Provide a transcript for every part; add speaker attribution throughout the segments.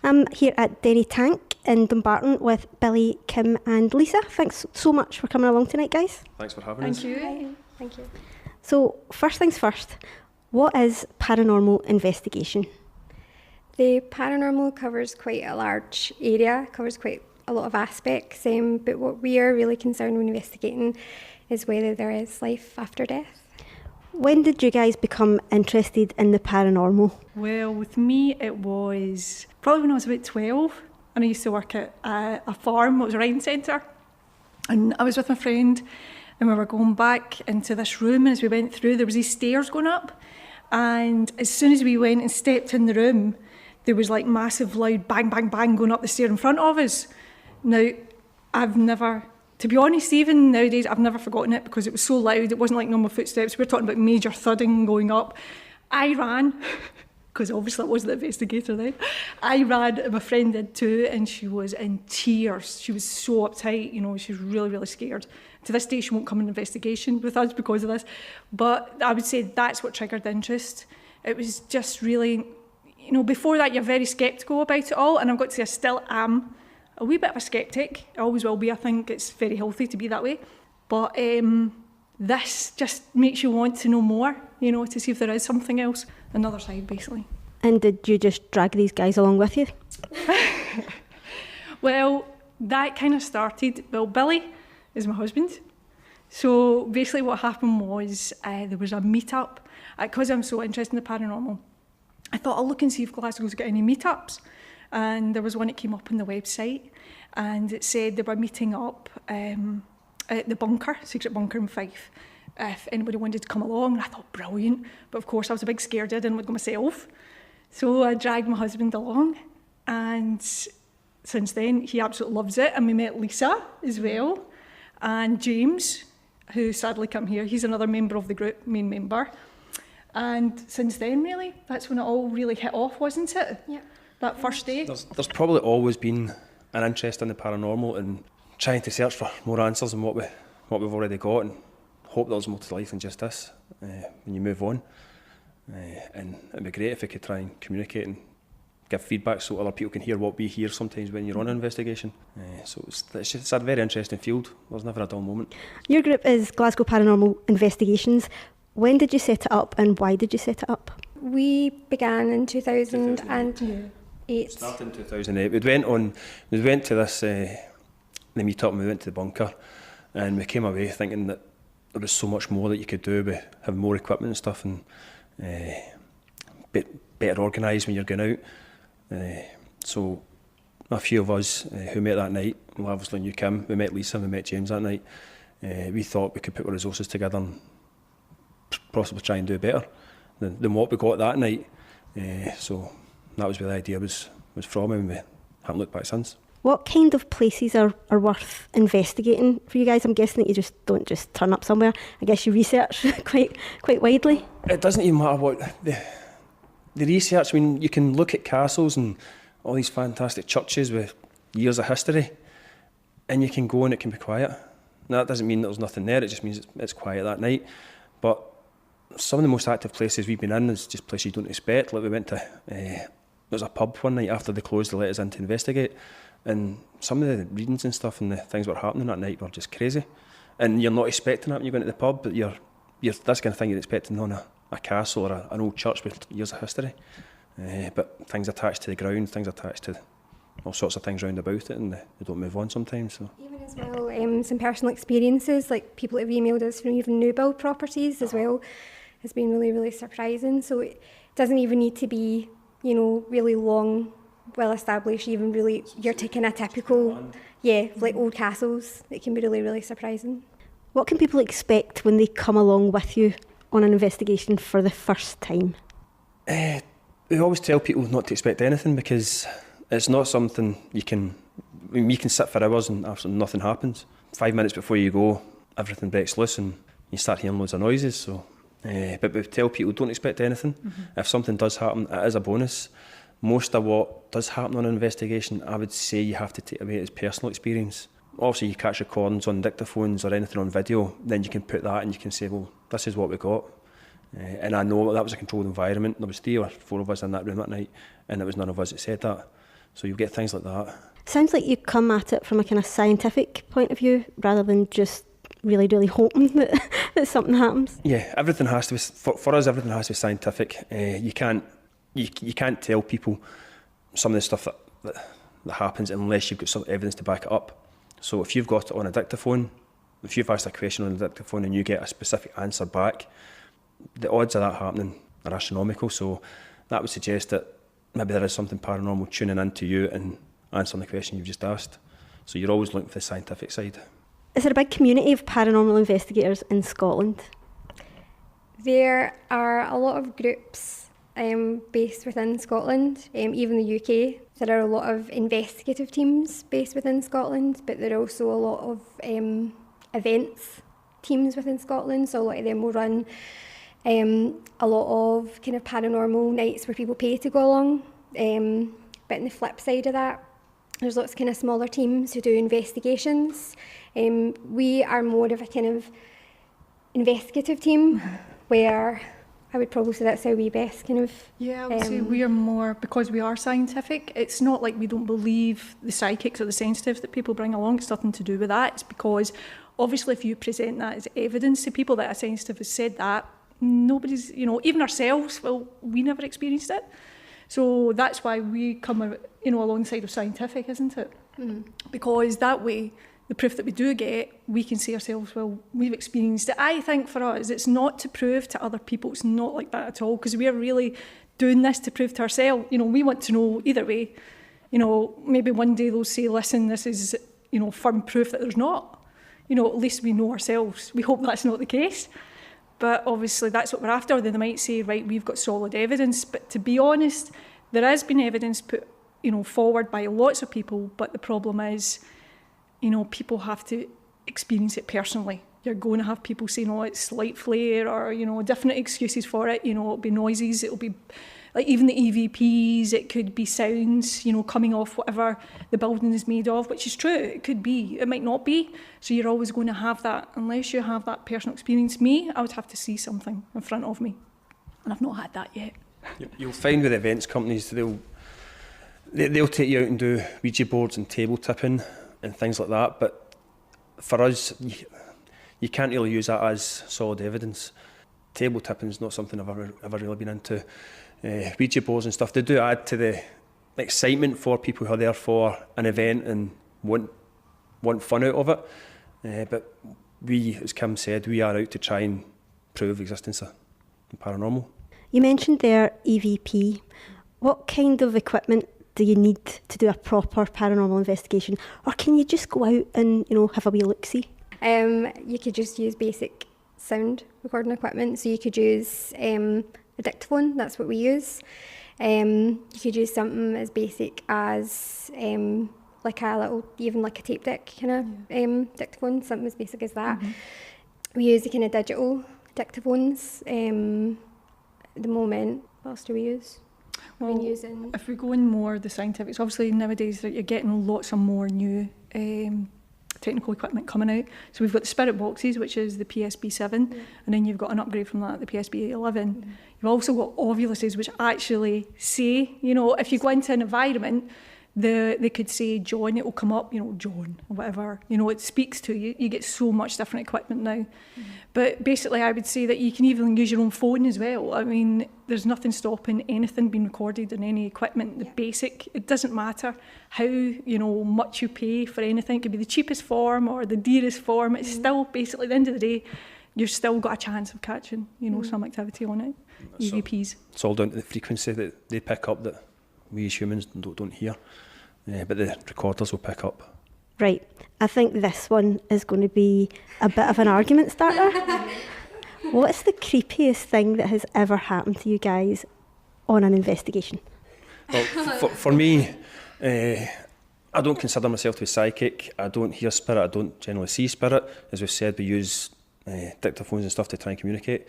Speaker 1: I'm here at Derry Tank in Dumbarton with Billy, Kim and Lisa. Thanks so much for coming along tonight, guys.
Speaker 2: Thanks for having us.
Speaker 3: Thank you.
Speaker 1: Hi. Thank you. So, first things first, what is paranormal investigation?
Speaker 3: The paranormal covers quite a large area, covers quite a lot of aspects, but what we are really concerned when investigating is whether there is life after death.
Speaker 1: When did you guys become interested in the paranormal?
Speaker 4: Well, with me, it was probably when I was about 12, and I used to work at a farm. It was a riding centre, and I was with my friend, and we were going back into this room, and as we went through, there was these stairs going up, and as soon as we went and stepped in the room, there was like massive loud bang, bang, bang going up the stair in front of us. Now, I've never... To be honest, even nowadays, I've never forgotten it because it was so loud. It wasn't like normal footsteps. We were talking about major thudding going up. I ran, because obviously I wasn't the investigator then. I ran, and my friend did too, and she was in tears. She was so uptight, she was really, really scared. To this day, she won't come in investigation with us because of this. But I would say that's what triggered the interest. It was just really, before that, you're very sceptical about it all, and I've got to say I still am a wee bit of a sceptic. I always will be. I think it's very healthy to be that way. But this just makes you want to know more, to see if there is something else, another side, basically.
Speaker 1: And did you just drag these guys along with you?
Speaker 4: Well, that kind of started, Billy is my husband. So basically what happened was there was a meet-up. Because I'm so interested in the paranormal, I thought I'll look and see if Glasgow's got any meet-ups. And there was one that came up on the website, and it said they were meeting up at the bunker, secret bunker in Fife, if anybody wanted to come along. And I thought, brilliant. But of course, I was a big scaredy, I didn't want to go myself. So I dragged my husband along, and since then, he absolutely loves it. And we met Lisa as well, and James, who sadly can't here. He's another member of the group, main member. And since then, really, that's when it all really hit off, wasn't it?
Speaker 3: Yeah.
Speaker 4: That first day.
Speaker 2: There's probably always been an interest in the paranormal and trying to search for more answers than what we've already got, and hope there's more to life than just this when you move on. And it'd be great if we could try and communicate and give feedback so other people can hear what we hear sometimes when you're on an investigation. So it's a very interesting field. There's never a dull moment.
Speaker 1: Your group is Glasgow Paranormal Investigations. When did you set it up and why did you set it up?
Speaker 3: We began in 2008.
Speaker 2: Started in 2008. We went to this the meet-up, and we went to the bunker, and we came away thinking that there was so much more that you could do with having more equipment and stuff, and better organised when you're going out. So a few of us who met that night, well, obviously knew Kim, we met Lisa, we met James that night. We thought we could put our resources together and possibly try and do better than what we got that night. So that was where the idea was from, and we haven't looked back since.
Speaker 1: What kind of places are worth investigating for you guys? I'm guessing that you don't just turn up somewhere. I guess you research quite widely.
Speaker 2: It doesn't even matter what the research. I mean, you can look at castles and all these fantastic churches with years of history, and you can go and it can be quiet. Now, that doesn't mean that there's nothing there. It just means it's quiet that night. But some of the most active places we've been in is just places you don't expect. Like we went to, there was a pub one night after they closed to let us in to investigate, and some of the readings and stuff and the things that were happening that night were just crazy. And you're not expecting that when you go into the pub, but you're that's kind of thing you're expecting on a castle or an old church with years of history. But things attached to the ground, things attached to all sorts of things round about it, and they don't move on sometimes. So.
Speaker 3: Even as well, some personal experiences, like people have emailed us from even new build properties as well, has been really, really surprising. So it doesn't even need to be, really long, well established, even really, you're taking a typical, like old castles. It can be really, really surprising.
Speaker 1: What can people expect when they come along with you on an investigation for the first time?
Speaker 2: We always tell people not to expect anything, because it's not something you can sit for hours and absolutely nothing happens. 5 minutes before you go, everything breaks loose and you start hearing loads of noises. So, but we tell people don't expect anything. Mm-hmm. If something does happen, it is a bonus. Most of what does happen on an investigation, I would say you have to take away as personal experience. Obviously, you catch recordings on dictaphones or anything on video, then you can put that and you can say, well, this is what we got. And I know that was a controlled environment. There was 3 or 4 of us in that room that night, and it was none of us that said that. So you'll get things like that.
Speaker 1: Sounds like you come at it from a kind of scientific point of view rather than just really hoping that something happens.
Speaker 2: Yeah, everything has to be, for us, everything has to be scientific. You can't tell people some of the stuff that happens unless you've got some evidence to back it up. So if you've got it on a dictaphone, if you've asked a question on a dictaphone and you get a specific answer back, the odds of that happening are astronomical. So that would suggest that maybe there is something paranormal tuning into you and answering the question you've just asked. So you're always looking for the scientific side.
Speaker 1: Is there a big community of paranormal investigators in Scotland?
Speaker 3: There are a lot of groups based within Scotland, even the UK. There are a lot of investigative teams based within Scotland, but there are also a lot of events teams within Scotland. So a lot of them will run a lot of kind of paranormal nights where people pay to go along. But on the flip side of that, there's lots of kind of smaller teams who do investigations. We are more of a kind of investigative team where I would probably say that's how we best kind of...
Speaker 4: Yeah, I would say we are more, because we are scientific, it's not like we don't believe the psychics or the sensitives that people bring along. It's nothing to do with that. It's because obviously if you present that as evidence to people that a sensitive has said that, nobody's, even ourselves, well, we never experienced it. So that's why we come, alongside of scientific, isn't it? Mm-hmm. Because that way, the proof that we do get, we can say ourselves, well, we've experienced it. I think for us, it's not to prove to other people. It's not like that at all, because we are really doing this to prove to ourselves. We want to know either way. Maybe one day they'll say, listen, this is, firm proof that there's not. At least we know ourselves. We hope that's not the case. But obviously that's what we're after. Then they might say, right, we've got solid evidence. But to be honest, there has been evidence put, forward by lots of people. But the problem is, people have to experience it personally. You're going to have people saying, oh, it's light flare, or, different excuses for it. It'll be noises, it'll be, like even the EVPs, it could be sounds, coming off whatever the building is made of, which is true, it could be, it might not be. So you're always going to have that, unless you have that personal experience. Me, I would have to see something in front of me, and I've not had that yet.
Speaker 2: You'll find with events companies, they'll take you out and do Ouija boards and table tipping and things like that, but for us, you can't really use that as solid evidence. Table tipping is not something I've ever really been into. Ouija boards and stuff, they do add to the excitement for people who are there for an event and want fun out of it. But we, as Kim said, we are out to try and prove the existence of paranormal.
Speaker 1: You mentioned there EVP. What kind of equipment do you need to do a proper paranormal investigation? Or can you just go out and, have a wee look-see?
Speaker 3: You could just use basic sound recording equipment. So you could use a dictaphone, that's what we use. You could use something as basic as like a tape deck kind of dictaphone, something as basic as that. Mm-hmm. We use the kind of digital dictaphones at the moment. What else do we use?
Speaker 4: Well, if we go in more the scientific, obviously nowadays you're getting lots of more new technical equipment coming out. So we've got the spirit boxes, which is the PSB7, and then you've got an upgrade from that, the PSB11. You've also got ovuluses, which actually say, if you go into an environment, they could say John, it will come up, John, or whatever, it speaks to you. You get so much different equipment now. But basically I would say that you can even use your own phone as well. I mean, there's nothing stopping anything being recorded in any equipment. The basic, it doesn't matter how, much you pay for anything. It could be the cheapest form or the dearest form. It's still basically, at the end of the day, you've still got a chance of catching, some activity on it. EVPs.
Speaker 2: It's all down to the frequency that they pick up that we as humans don't hear, but the recorders will pick up.
Speaker 1: Right, I think this one is going to be a bit of an argument starter. What's the creepiest thing that has ever happened to you guys on an investigation?
Speaker 2: Well, for me, I don't consider myself to be psychic. I don't hear spirit, I don't generally see spirit. As we've said, we use dictaphones and stuff to try and communicate.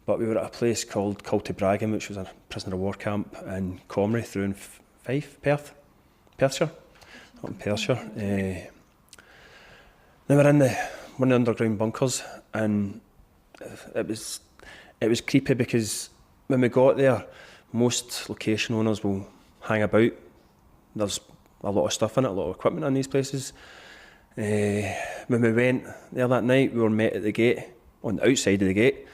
Speaker 2: But we were at a place called Cultibragan, which was a prisoner of war camp in Comrie through in Fife, Perthshire, up in Perthshire. Then we're in one of the underground bunkers, and it was creepy because when we got there, most location owners will hang about there's a lot of stuff in it, a lot of equipment in these places. When we went there that night, we were met at the gate, on the outside of the gate,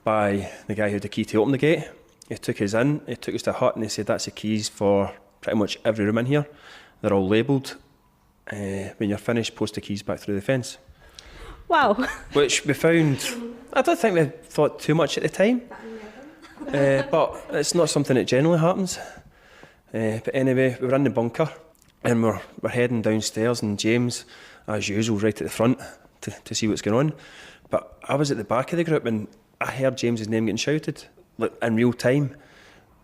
Speaker 2: by the guy who had the key to open the gate. He took us in, he took us to a hut, and he said, that's the keys for pretty much every room in here. They're all labelled. When you're finished, post the keys back through the fence.
Speaker 1: Wow.
Speaker 2: Which we found, I don't think we thought too much at the time, but it's not something that generally happens. But anyway, we were in the bunker and we're heading downstairs, and James, as usual, right at the front to see what's going on. But I was at the back of the group and I heard James's name getting shouted, like in real time.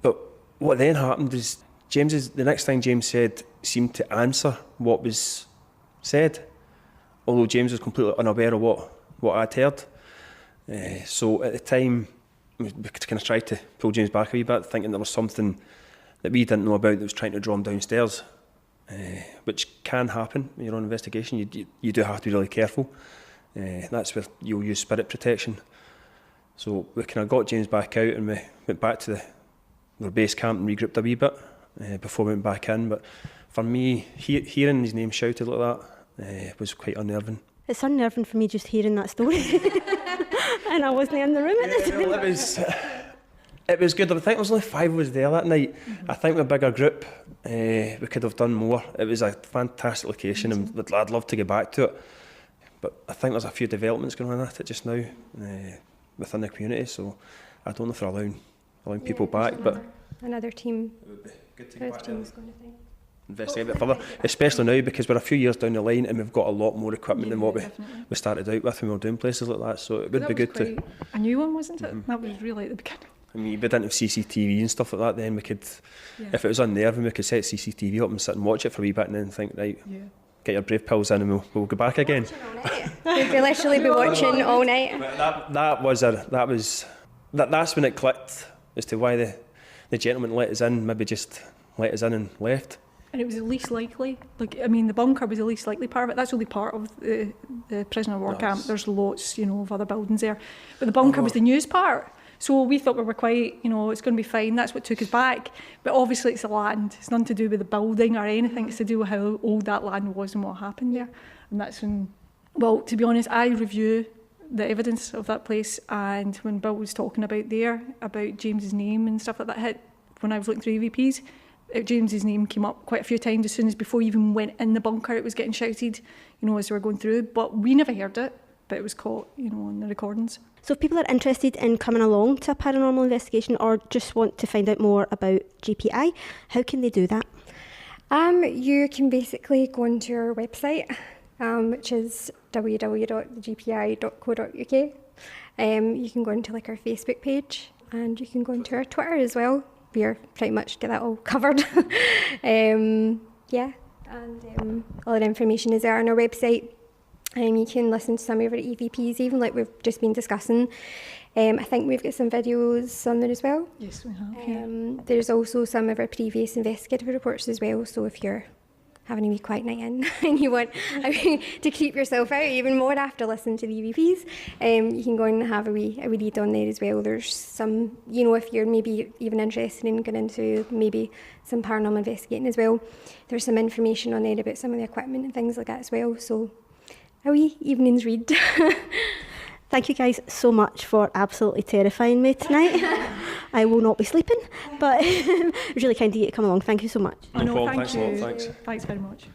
Speaker 2: But what then happened is the next thing James said seemed to answer what was said, although James was completely unaware of what I'd heard. So at the time, we kind of tried to pull James back a wee bit, thinking there was something that we didn't know about that was trying to draw him downstairs, which can happen when you're on investigation. You do have to be really careful. That's where you'll use spirit protection. So we kind of got James back out and we went back to our base camp and regrouped a wee bit before we went back in. But for me, hearing his name shouted like that was quite unnerving.
Speaker 1: It's unnerving for me just hearing that story. And I wasn't in the room at the time.
Speaker 2: Well, it was good. I think there was only 5 of us there that night. I think with a bigger group, we could have done more. It was a fantastic location and I'd love to get back to it. But I think there's a few developments going on at it just now within the community, so I don't know if they're allowing people back. But
Speaker 3: another team.
Speaker 2: It would be good to get back there. Investigate a bit further, especially now because we're a few years down the line and we've got a lot more equipment than what we started out with when we were doing places like that. So it would be good to.
Speaker 4: A new one, wasn't it? That was really at the beginning.
Speaker 2: I mean, we didn't have CCTV and stuff like that then. We could, if it was on there, then we could set CCTV up and sit and watch it for a wee bit and then think, right, get your brave pills in and we'll go back again.
Speaker 3: We'd literally be watching all night.
Speaker 2: That's when it clicked as to why the gentleman let us in, maybe just let us in and left.
Speaker 4: And it was the least likely. The bunker was the least likely part of it. That's only part of the prisoner of war camp. There's lots, of other buildings there. But the bunker was the news part. So we thought we were quite, it's going to be fine. That's what took us back. But obviously it's the land. It's nothing to do with the building or anything. It's to do with how old that land was and what happened there. And that's when, well, to be honest, I review the evidence of that place. And when Bill was talking about James's name and stuff like that, when I was looking through EVPs, James's name came up quite a few times as soon as before you even went in the bunker. It was getting shouted, as we were going through. But we never heard it. But it was caught, on the recordings.
Speaker 1: So if people are interested in coming along to a paranormal investigation or just want to find out more about GPI, how can they do that?
Speaker 3: You can basically go onto our website, which is www.gpi.co.uk. You can go into our Facebook page and you can go into our Twitter as well. We're pretty much get that all covered. And all the information is there on our website. You can listen to some of our EVPs, even like we've just been discussing. I think we've got some videos on there as well.
Speaker 4: Yes, we have.
Speaker 3: There's also some of our previous investigative reports as well. So if you're having a wee quiet night in and you want to keep yourself out even more after listening to the EVPs, you can go and have a wee read on there as well. There's some, if you're maybe even interested in going into maybe some paranormal investigating as well, there's some information on there about some of the equipment and things like that as well. So a wee evening's read.
Speaker 1: Thank you guys so much for absolutely terrifying me tonight. I will not be sleeping, but it was really kind of you to come along. Thank you so much.
Speaker 2: No problem.
Speaker 4: Thank you.
Speaker 2: Thanks.
Speaker 4: Thanks very much.